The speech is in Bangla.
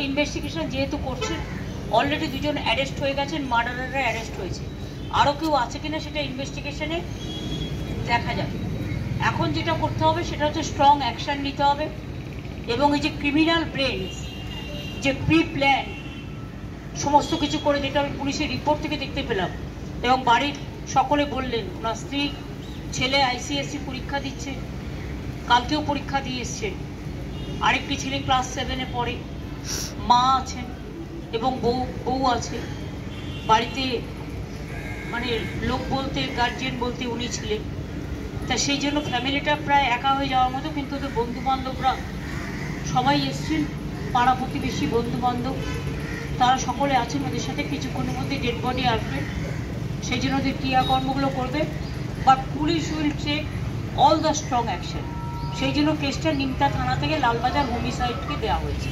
ইনভেস্টিগেশন যেহেতু করছেন, অলরেডি 2জন অ্যারেস্ট হয়ে গেছেন, মার্ডারাররা অ্যারেস্ট হয়েছে, আরও কেউ আছে কিনা সেটা ইনভেস্টিগেশনে দেখা যাবে। এখন যেটা করতে হবে সেটা হচ্ছে স্ট্রং অ্যাকশান নিতে হবে, এবং এই যে ক্রিমিনাল ব্রেনস যে প্রি প্ল্যান সমস্ত কিছু করে, যেটা আমি পুলিশের রিপোর্ট থেকে দেখতে পেলাম, এবং বাড়ির সকলে বললেন ওনার স্ত্রী, ছেলে আইসিএসসি পরীক্ষা দিচ্ছে, কালকেও পরীক্ষা দিয়ে এসছে, আরেকটি ছেলে ক্লাস 7-এ পড়ে, মা আছেন এবং বউ আছে বাড়িতে, মানে লোক বলতে গার্জিয়ান বলতে উনি ছিলেন। তা সেই জন্য ফ্যামিলিটা প্রায় একা হয়ে যাওয়ার মতো, কিন্তু ওদের বন্ধুবান্ধবরা সবাই এসছেন, পাড়া প্রতিবেশী বন্ধুবান্ধব তারা সকলে আছেন ওদের সাথে। কিছুক্ষণের মধ্যে ডেড বডি আসবে, সেই জন্য ওদের ক্রিয়াকর্মগুলো করবে, but police will take all the strong action. সেই জন্য কেসটা নিমতা থানা থেকে লালবাজার হোমিসাইডকে দেওয়া হয়েছে।